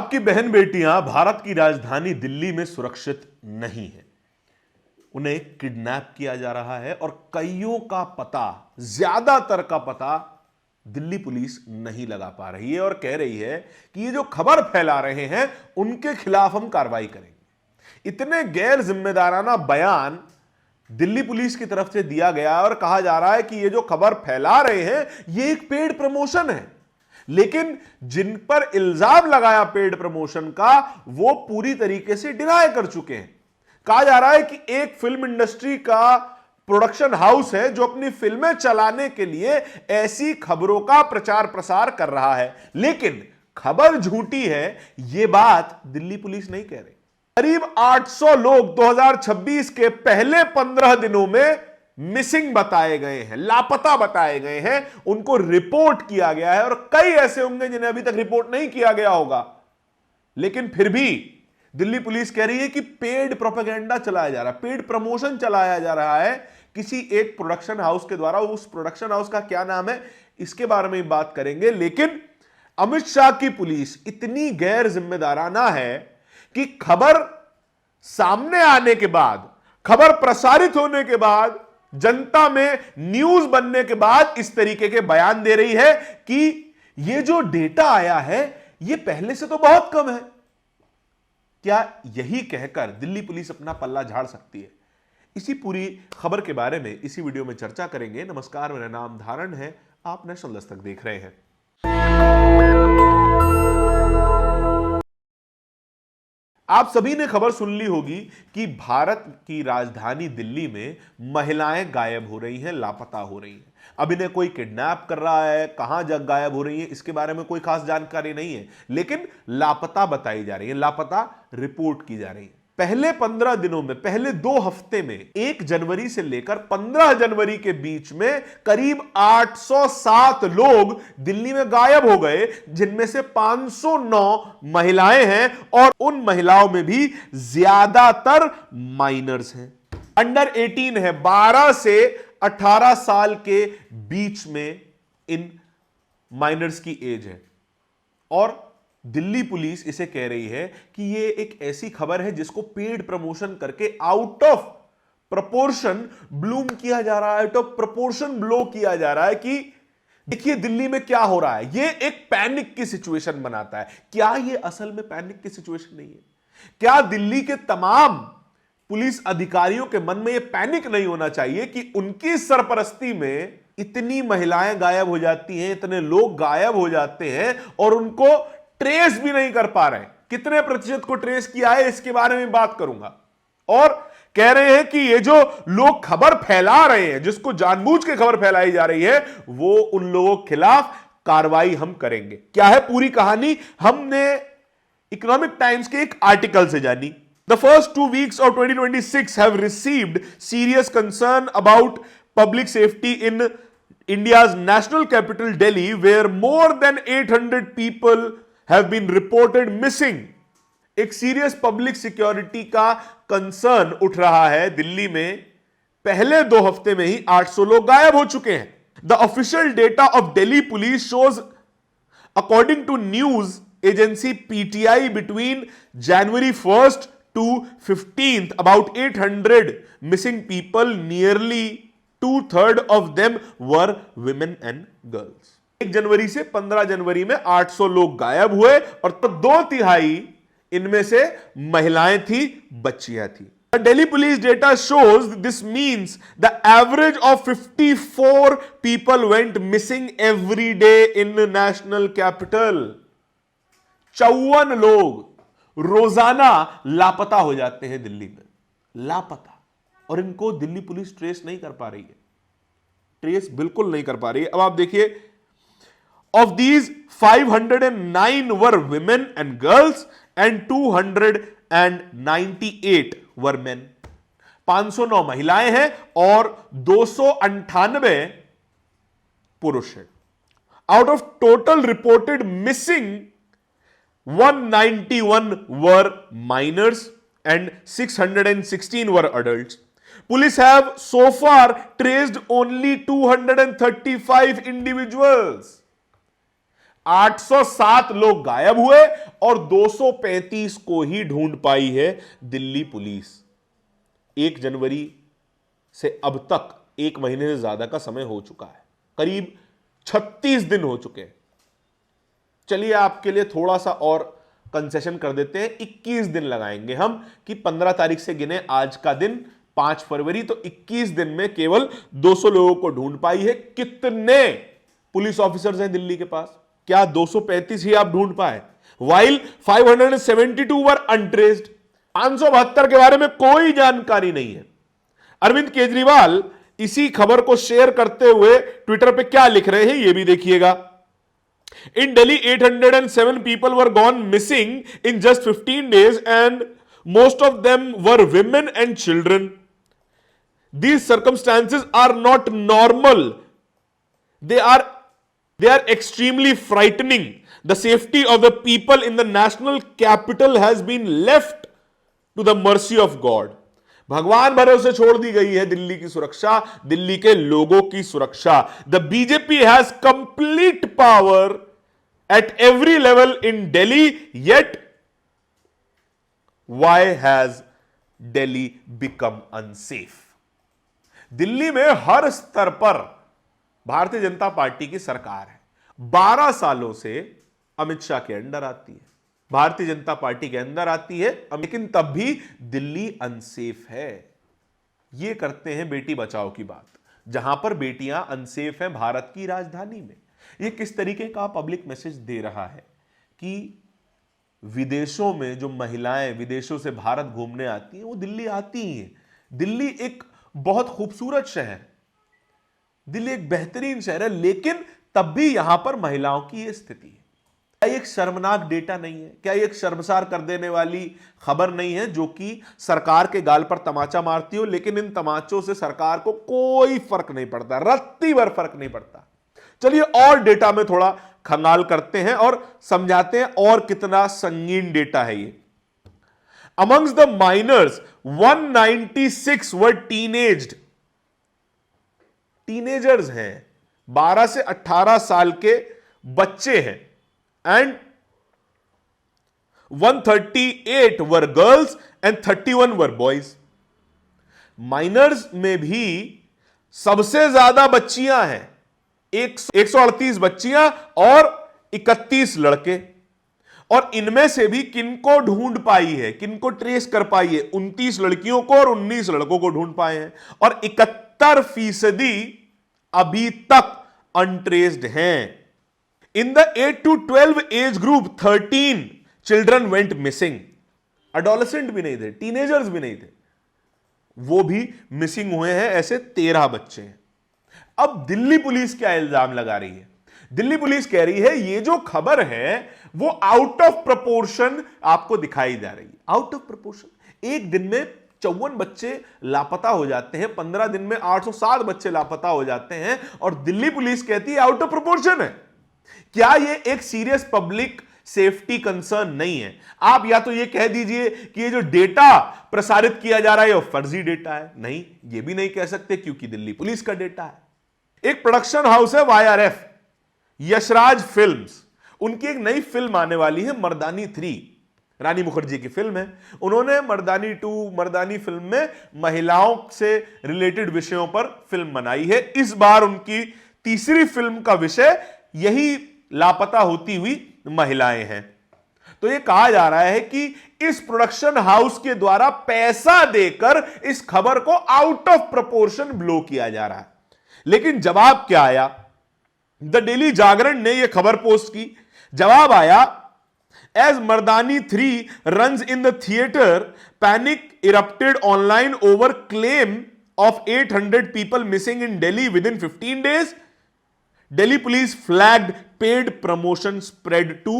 आपकी बहन बेटियां भारत की राजधानी दिल्ली में सुरक्षित नहीं है। उन्हें किडनैप किया जा रहा है और कईयों का पता, ज्यादातर का पता दिल्ली पुलिस नहीं लगा पा रही है और कह रही है कि ये जो खबर फैला रहे हैं उनके खिलाफ हम कार्रवाई करेंगे। इतने गैर जिम्मेदाराना बयान दिल्ली पुलिस की तरफ से दिया गया और कहा जा रहा है कि ये जो खबर फैला रहे हैं ये एक पेड प्रमोशन है, लेकिन जिन पर इल्जाम लगाया पेड प्रमोशन का वो पूरी तरीके से डिनाय कर चुके हैं। कहा जा रहा है कि एक फिल्म इंडस्ट्री का प्रोडक्शन हाउस है जो अपनी फिल्में चलाने के लिए ऐसी खबरों का प्रचार प्रसार कर रहा है, लेकिन खबर झूठी है ये बात दिल्ली पुलिस नहीं कह रही। करीब 800 लोग 2026 के पहले 15 दिनों में मिसिंग बताए गए हैं, लापता बताए गए हैं, उनको रिपोर्ट किया गया है और कई ऐसे होंगे जिन्हें अभी तक रिपोर्ट नहीं किया गया होगा। लेकिन फिर भी दिल्ली पुलिस कह रही है कि पेड प्रोपेगेंडा चलाया जा रहा है, पेड प्रमोशन चलाया जा रहा है किसी एक प्रोडक्शन हाउस के द्वारा। उस प्रोडक्शन हाउस का क्या नाम है इसके बारे में बात करेंगे, लेकिन अमित शाह की पुलिस इतनी गैर जिम्मेदाराना है कि खबर सामने आने के बाद, खबर प्रसारित होने के बाद, जनता में न्यूज बनने के बाद इस तरीके के बयान दे रही है कि यह जो डेटा आया है यह पहले से तो बहुत कम है। क्या यही कहकर दिल्ली पुलिस अपना पल्ला झाड़ सकती है? इसी पूरी खबर के बारे में इसी वीडियो में चर्चा करेंगे। नमस्कार, मेरा नाम धारण है, आप नेशनल दस्तक देख रहे हैं। आप सभी ने खबर सुन ली होगी कि भारत की राजधानी दिल्ली में महिलाएं गायब हो रही हैं, लापता हो रही हैं। अब इन्हें कोई किडनैप कर रहा है, कहां जग गायब हो रही है इसके बारे में कोई खास जानकारी नहीं है, लेकिन लापता बताई जा रही है, लापता रिपोर्ट की जा रही है। पहले 15 दिनों में, पहले 2 हफ्ते में 1 जनवरी से लेकर 15 जनवरी के बीच में करीब 807 लोग दिल्ली में गायब हो गए, जिनमें से 509 महिलाएं हैं और उन महिलाओं में भी ज्यादातर माइनर्स हैं, अंडर 18 है। 12 से 18 साल के बीच में इन माइनर्स की एज है और दिल्ली पुलिस इसे कह रही है कि ये एक ऐसी खबर है जिसको पेड प्रमोशन करके आउट ऑफ प्रपोर्शन ब्लूम किया जा रहा है, आउट ऑफ प्रपोर्शन ब्लो किया जा रहा है कि देखिए दिल्ली में क्या हो रहा है। ये एक पैनिक की सिचुएशन बनाता है। क्या ये असल में पैनिक की सिचुएशन नहीं है? क्या दिल्ली के तमाम पुलिस अधिकारियों के मन में यह पैनिक नहीं होना चाहिए कि उनकी सरपरस्ती में इतनी महिलाएं गायब हो जाती हैं, इतने लोग गायब हो जाते हैं और उनको ट्रेस भी नहीं कर पा रहे? कितने प्रतिशत को ट्रेस किया है इसके बारे में बात करूंगा। और कह रहे हैं कि ये जो लोग खबर फैला रहे हैं, जिसको जानबूझ के खबर फैलाई जा रही है, वो उन लोगों के खिलाफ कार्रवाई हम करेंगे। क्या है पूरी कहानी? हमने इकोनॉमिक टाइम्स के एक आर्टिकल से जानी। The first 2 weeks of 2026 have received serious concern about public safety in India's national capital Delhi, where more than 800 people have been reported missing. एक सीरियस पब्लिक सिक्योरिटी का कंसर्न उठ रहा है दिल्ली में। पहले 2 हफ्ते में ही 800 लोग गायब हो चुके हैं। The official data of Delhi police shows, according to news agency PTI, between January 1st to 15th, about 800 missing people, nearly 2/3 of them were women and girls. 1 जनवरी से 15 जनवरी में 800 लोग गायब हुए और तो 2/3 इनमें से महिलाएं थी, बच्चियां थी। Delhi police data shows this means the average of 54 people went missing every day in the national capital. 54 लोग रोजाना लापता हो जाते हैं दिल्ली में, लापता, और इनको दिल्ली पुलिस ट्रेस नहीं कर पा रही है, ट्रेस बिल्कुल नहीं कर पा रही है। अब आप देखिए, of these 509 were women and girls and 298 were men. 509 महिलाएं हैं और 298 पुरुष हैं। Out of total reported missing, 191 were minors and 616 were adults. Police have so far traced only 235 individuals. 807 लोग गायब हुए और 235 को ही ढूंढ पाई है दिल्ली पुलिस। 1 जनवरी से अब तक 1 महीने से ज्यादा का समय हो चुका है, करीब 36 दिन हो चुके हैं। चलिए आपके लिए थोड़ा सा और कंसेशन कर देते हैं, 21 दिन लगाएंगे हम कि 15 तारीख से गिने आज का दिन 5 फरवरी, तो 21 दिन में केवल 200 लोगों को ढूंढ पाई है। कितने पुलिस ऑफिसर्स हैं दिल्ली के पास? क्या 235 ही आप ढूंढ पाए? वाइल 572 वर अनट्रेस्ड। 572 के बारे में कोई जानकारी नहीं है। अरविंद केजरीवाल इसी खबर को शेयर करते हुए ट्विटर पे क्या लिख रहे हैं यह भी देखिएगा। In Delhi, 807 people were gone missing in just 15 days and most of them were women and children. These circumstances are not normal. They are extremely frightening. The safety of the people in the national capital has been left to the mercy of God. भगवान भरोसे छोड़ दी गई है दिल्ली की सुरक्षा, दिल्ली के लोगों की सुरक्षा। The BJP has complete power at every level in Delhi, yet why has Delhi become unsafe? Delhi में हर स्तर पर भारतीय जनता पार्टी की सरकार है। 12 सालों से अमित शाह के अंडर आती है, भारतीय जनता पार्टी के अंदर आती है, लेकिन तब भी दिल्ली अनसेफ है। ये करते हैं बेटी बचाओ की बात, जहां पर बेटियां अनसेफ हैं भारत की राजधानी में। ये किस तरीके का पब्लिक मैसेज दे रहा है कि विदेशों में जो महिलाएं विदेशों से भारत घूमने आती हैं वो दिल्ली आती ही हैं। दिल्ली एक बहुत खूबसूरत शहर, दिल्ली एक बेहतरीन शहर है, लेकिन तब भी यहां पर महिलाओं की यह स्थिति है। क्या ये एक शर्मनाक डेटा नहीं है? क्या ये एक शर्मसार कर देने वाली खबर नहीं है जो कि सरकार के गाल पर तमाचा मारती हो, लेकिन इन तमाचों से सरकार को कोई फर्क नहीं पड़ता, रत्ती भर फर्क नहीं पड़ता। चलिए और डेटा में थोड़ा खंगाल करते हैं और समझाते हैं और कितना संगीन डेटा है ये। Amongst the minors 196 were teenagers हैं, 12 से 18 साल के बच्चे हैं, and 138 were girls and 31 were boys. Minors में भी सबसे ज्यादा बच्चियां हैं, 138 बच्चियां और 31 लड़के। और इनमें से भी किनको ढूंढ पाई है, किनको ट्रेस कर पाई है? 29 लड़कियों को और 19 लड़कों को ढूंढ पाए हैं, और 71% अभी तक अनट्रेस्ड हैं। In the 8 to 12 age group 13 children went missing. Adolescent भी नहीं थे, टीनेजर्स भी नहीं थे, वो भी मिसिंग हुए हैं। ऐसे 13 बच्चे हैं। अब दिल्ली पुलिस क्या इल्जाम लगा रही है? दिल्ली पुलिस कह रही है ये जो खबर है वो आउट ऑफ प्रोपोर्शन आपको दिखाई जा रही है। Out of proportion. एक दिन में 54 बच्चे लापता हो जाते हैं, 15 दिन में 807 बच्चे लापता हो जाते हैं, और दिल्ली पुलिस कहती है आउट ऑफ प्रोपोर्शन है। क्या ये एक सीरियस पब्लिक सेफ्टी कंसर्न नहीं है? आप या तो ये कह दीजिए कि ये जो डेटा प्रसारित किया जा रहा है वो फर्जी डेटा है, नहीं ये भी नहीं कह सकते क्योंकि दिल्ली पुलिस का डेटा है। एक प्रोडक्शन हाउस है YRF, यशराज फिल्म्स, उनकी एक नई फिल्म आने वाली है मर्दानी 3, रानी मुखर्जी की फिल्म है। उन्होंने मर्दानी 2, मर्दानी फिल्म में महिलाओं से रिलेटेड विषयों पर फिल्म बनाई है। इस बार उनकी तीसरी फिल्म का विषय यही लापता होती हुई महिलाएं हैं। तो यह कहा जा रहा है कि इस प्रोडक्शन हाउस के द्वारा पैसा देकर इस खबर को आउट ऑफ प्रोपोर्शन ब्लो किया जा रहा है। लेकिन जवाब क्या आया? द डेली जागरण ने यह खबर पोस्ट की। जवाब आया, as Mardaani 3 runs in the theatre, panic erupted online over claim of 800 people missing in Delhi within 15 days. Delhi police flagged paid promotion spread to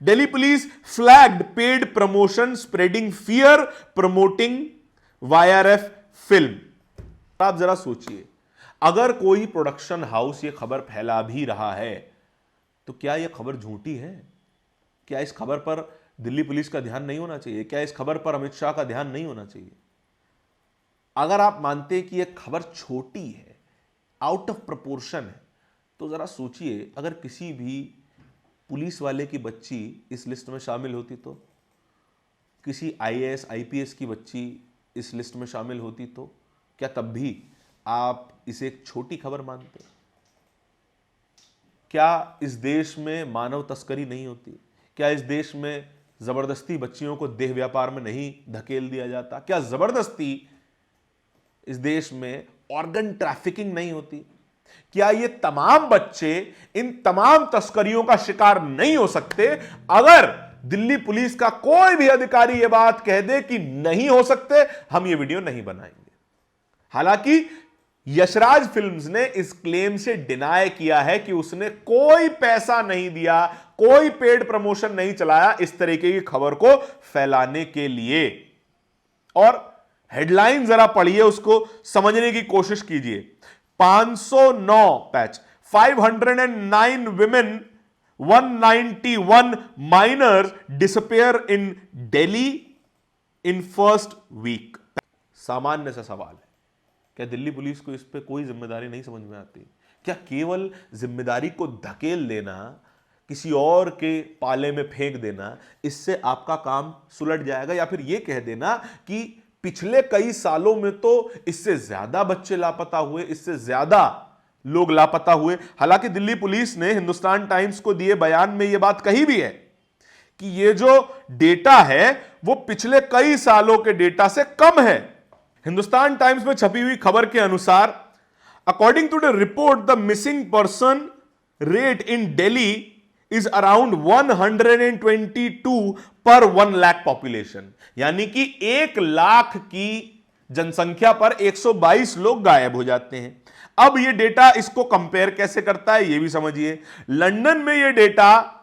Delhi police flagged paid promotion spreading fear promoting YRF film। आप जरा सोचिए, अगर कोई production house ये खबर फैला भी रहा है तो क्या यह खबर झूठी है? क्या इस खबर पर दिल्ली पुलिस का ध्यान नहीं होना चाहिए? क्या इस खबर पर अमित शाह का ध्यान नहीं होना चाहिए? अगर आप मानते हैं कि यह खबर छोटी है, आउट ऑफ प्रोपोर्शन है, तो जरा सोचिए अगर किसी भी पुलिस वाले की बच्ची इस लिस्ट में शामिल होती तो, किसी आईएएस आईपीएस की बच्ची इस लिस्ट में शामिल होती तो क्या तब भी आप इसे एक छोटी खबर मानते? क्या इस देश में मानव तस्करी नहीं होती? क्या इस देश में जबरदस्ती बच्चियों को देह व्यापार में नहीं धकेल दिया जाता? क्या जबरदस्ती इस देश में ऑर्गन ट्रैफिकिंग नहीं होती? क्या ये तमाम बच्चे इन तमाम तस्करियों का शिकार नहीं हो सकते? अगर दिल्ली पुलिस का कोई भी अधिकारी यह बात कह दे कि नहीं हो सकते, हम ये वीडियो नहीं बनाएंगे। हालांकि यशराज फिल्म्स ने इस क्लेम से डिनाई किया है कि उसने कोई पैसा नहीं दिया, कोई पेड प्रमोशन नहीं चलाया इस तरीके की खबर को फैलाने के लिए। और हेडलाइन जरा पढ़िए, उसको समझने की कोशिश कीजिए। 509 patch, 509 women, 191 minors disappear in Delhi in first week। सामान्य सा सवाल है, क्या दिल्ली पुलिस को इस पे कोई जिम्मेदारी नहीं समझ में आती? क्या केवल जिम्मेदारी को धकेल देना, किसी और के पाले में फेंक देना, इससे आपका काम सुलट जाएगा? या फिर यह कह देना कि पिछले कई सालों में तो इससे ज्यादा बच्चे लापता हुए, इससे ज्यादा लोग लापता हुए। हालांकि दिल्ली पुलिस ने हिंदुस्तान टाइम्स को दिए बयान में यह बात कही भी है कि यह जो डेटा है वो पिछले कई सालों के डेटा से कम है। हिंदुस्तान टाइम्स में छपी हुई खबर के अनुसार, according to the report, the missing person rate in Delhi is around 122 per 1 lakh population. यानी कि 1 लाख की जनसंख्या पर 122 लोग गायब हो जाते हैं। अब यह डेटा इसको कंपेयर कैसे करता है, यह भी समझिए। लंदन में यह डेटा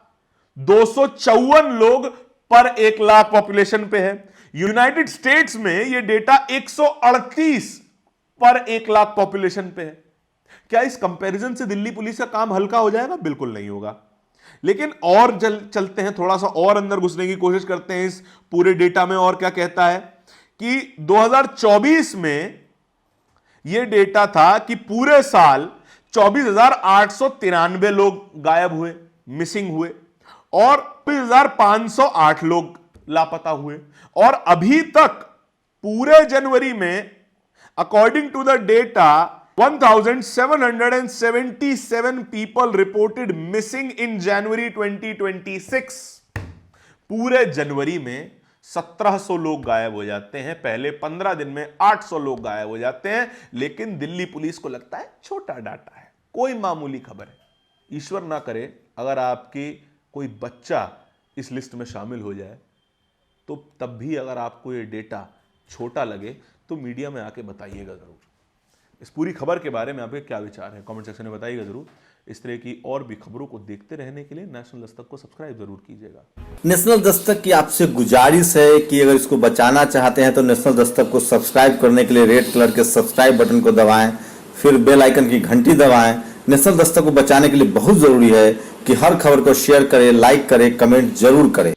254 लोग पर 1 लाख पॉपुलेशन पे है। यूनाइटेड स्टेट्स में यह डेटा 138 पर 1 लाख पॉपुलेशन पे है। क्या इस कंपैरिजन से दिल्ली पुलिस का काम हल्का हो जाएगा? बिल्कुल नहीं होगा। लेकिन और चलते हैं, थोड़ा सा और अंदर घुसने की कोशिश करते हैं इस पूरे डेटा में। और क्या कहता है कि 2024 में यह डेटा था कि पूरे साल 24,893 लोग गायब हुए, मिसिंग हुए, और 24,508 लोग लापता हुए। और अभी तक पूरे जनवरी में according to the data 1,777 people reported missing in January 2026। पूरे जनवरी में 1700 लोग गायब हो जाते हैं। पहले 15 दिन में 800 लोग गायब हो जाते हैं। लेकिन दिल्ली पुलिस को लगता है छोटा डाटा है, कोई मामूली खबर है। ईश्वर ना करे अगर आपके कोई बच्चा इस लिस्ट में शामिल हो जाए, तो तब भी अगर आपको ये डेटा छोटा लगे तो मीडिया में आके बताइएगा जरूर। इस पूरी खबर के बारे में आपके क्या विचार हैं, कमेंट सेक्शन में बताइएगा जरूर। इस तरह की और भी खबरों को देखते रहने के लिए नेशनल दस्तक को सब्सक्राइब जरूर कीजिएगा। नेशनल दस्तक की आपसे गुजारिश है कि अगर इसको बचाना चाहते हैं तो नेशनल दस्तक को सब्सक्राइब करने के लिए रेड कलर के सब्सक्राइब बटन को दबाएं, फिर बेल आइकन की घंटी दबाएं। नेशनल दस्तक को बचाने के लिए बहुत जरूरी है कि हर खबर को शेयर करें, लाइक करें, कमेंट जरूर करें।